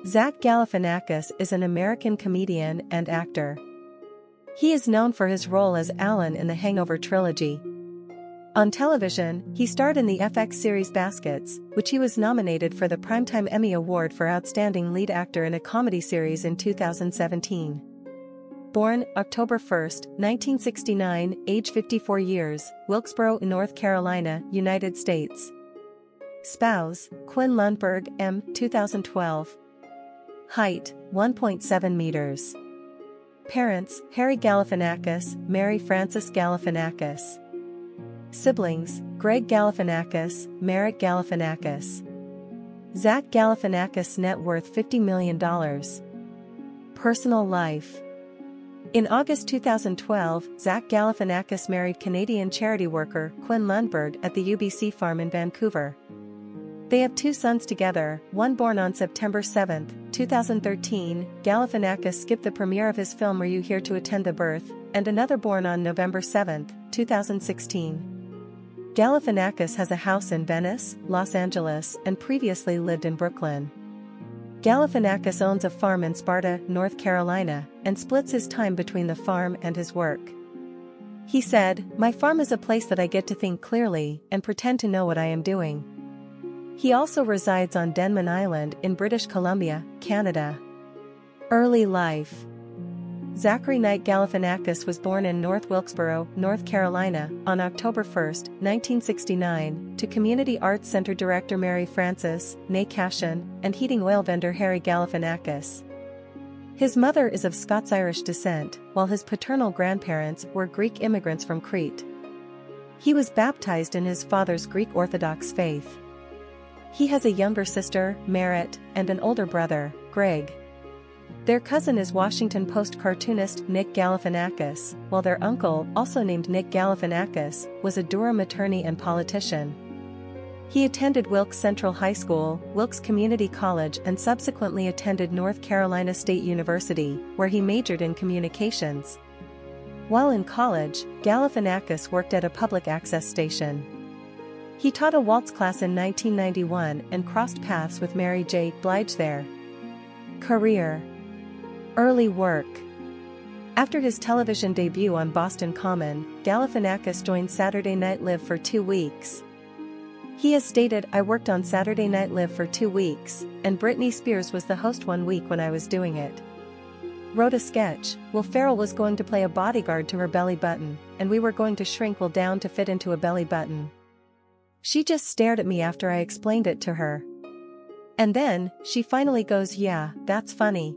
Zach Galifianakis is an American comedian and actor. He is known for his role as Alan in the Hangover trilogy. On television, he starred in the FX series Baskets, which he was nominated for the Primetime Emmy Award for Outstanding Lead Actor in a Comedy Series in 2017. Born October 1, 1969, age 54 years, Wilkesboro, North Carolina, United States. Spouse, Quinn Lundberg, M. 2012. Height, 1.7 meters. Parents, Harry Galifianakis, Mary Frances Galifianakis. Siblings, Greg Galifianakis, Merrick Galifianakis. Zach Galifianakis net worth $50 million. Personal life. In August 2012, Zach Galifianakis married Canadian charity worker Quinn Lundberg at the UBC farm in Vancouver. They have 2 sons together, one born on September 7, 2013, Galifianakis skipped the premiere of his film Were You Here to Attend the Birth, and another born on November 7, 2016. Galifianakis has a house in Venice, Los Angeles, and previously lived in Brooklyn. Galifianakis owns a farm in Sparta, North Carolina, and splits his time between the farm and his work. He said, "My farm is a place that I get to think clearly and pretend to know what I am doing." He also resides on Denman Island in British Columbia, Canada. Early life. Zachary Knight Galifianakis was born in North Wilkesboro, North Carolina, on October 1, 1969, to Community Arts Center director Mary Frances, née Cashin, and heating oil vendor Harry Galifianakis. His mother is of Scots-Irish descent, while his paternal grandparents were Greek immigrants from Crete. He was baptized in his father's Greek Orthodox faith. He has a younger sister, Merritt, and an older brother, Greg. Their cousin is Washington Post cartoonist Nick Galifianakis, while their uncle, also named Nick Galifianakis, was a Durham attorney and politician. He attended Wilkes Central High School, Wilkes Community College, and subsequently attended North Carolina State University, where he majored in communications. While in college, Galifianakis worked at a public access station. He taught a waltz class in 1991 and crossed paths with Mary J. Blige there. Career. Early work. After his television debut on Boston Common, Galifianakis joined Saturday Night Live for 2 weeks. He has stated, "I worked on Saturday Night Live for 2 weeks, and Britney Spears was the host 1 week when I was doing it." Wrote a sketch, Will Ferrell was going to play a bodyguard to her belly button, and we were going to shrink Will down to fit into a belly button. She just stared at me after I explained it to her. And then, she finally goes, "Yeah, that's funny."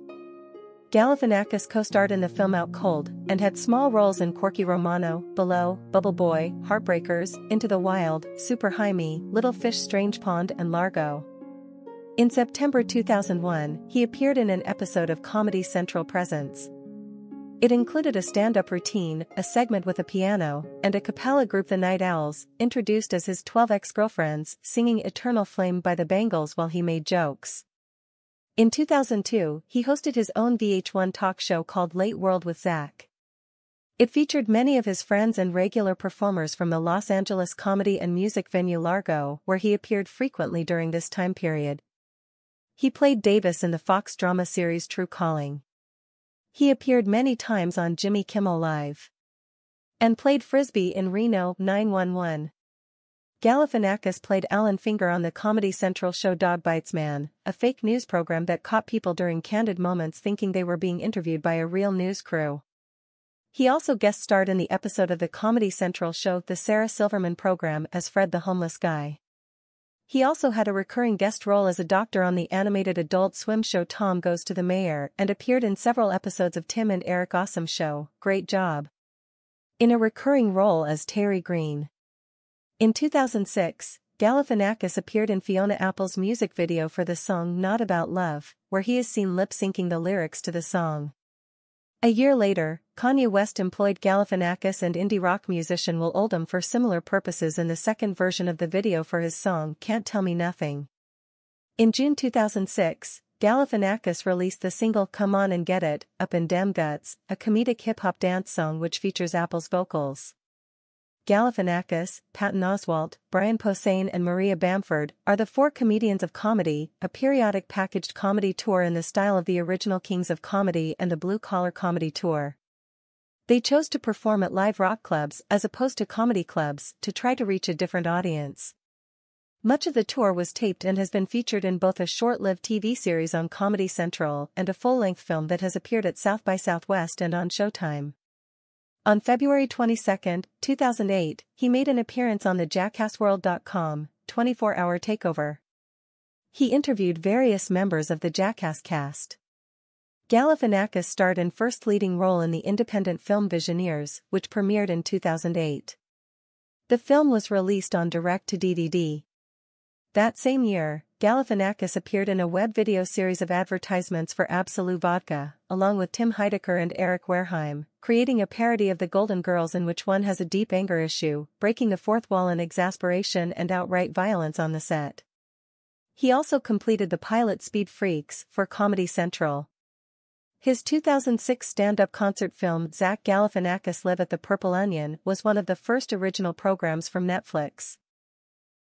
Galifianakis co-starred in the film Out Cold, and had small roles in Corky Romano, Below, Bubble Boy, Heartbreakers, Into the Wild, Super High Me, Little Fish Strange Pond, and Largo. In September 2001, he appeared in an episode of Comedy Central Presents. It included a stand-up routine, a segment with a piano, and a cappella group The Night Owls, introduced as his 12 ex-girlfriends, singing Eternal Flame by the Bangles while he made jokes. In 2002, he hosted his own VH1 talk show called Late World with Zach. It featured many of his friends and regular performers from the Los Angeles comedy and music venue Largo, where he appeared frequently during this time period. He played Davis in the Fox drama series True Calling. He appeared many times on Jimmy Kimmel Live and played Frisbee in Reno 911. Galifianakis played Alan Finger on the Comedy Central show Dog Bites Man, a fake news program that caught people during candid moments thinking they were being interviewed by a real news crew. He also guest-starred in the episode of the Comedy Central show The Sarah Silverman Program as Fred the Homeless Guy. He also had a recurring guest role as a doctor on the animated Adult Swim show Tom Goes to the Mayor and appeared in several episodes of Tim and Eric Awesome Show, Great Job. In a recurring role as Terry Green. In 2006, Galifianakis appeared in Fiona Apple's music video for the song Not About Love, where he is seen lip-syncing the lyrics to the song. A year later, Kanye West employed Galifianakis and indie rock musician Will Oldham for similar purposes in the second version of the video for his song Can't Tell Me Nothing. In June 2006, Galifianakis released the single Come On and Get It, Up in Dem Guts, a comedic hip-hop dance song which features Apple's vocals. Galifianakis, Patton Oswalt, Brian Posehn and Maria Bamford are the four comedians of comedy, a periodic packaged comedy tour in the style of the original Kings of Comedy and the Blue Collar Comedy Tour. They chose to perform at live rock clubs as opposed to comedy clubs to try to reach a different audience. Much of the tour was taped and has been featured in both a short-lived TV series on Comedy Central and a full-length film that has appeared at South by Southwest and on Showtime. On February 22, 2008, he made an appearance on the JackassWorld.com 24-hour takeover. He interviewed various members of the Jackass cast. Galifianakis starred in first leading role in the independent film Visioneers, which premiered in 2008. The film was released on direct-to-DVD. That same year, Galifianakis appeared in a web video series of advertisements for Absolut Vodka, along with Tim Heidecker and Eric Wareheim, creating a parody of the Golden Girls in which one has a deep anger issue, breaking the fourth wall in exasperation and outright violence on the set. He also completed the pilot Speed Freaks for Comedy Central. His 2006 stand-up concert film Zach Galifianakis Live at the Purple Onion was one of the first original programs from Netflix.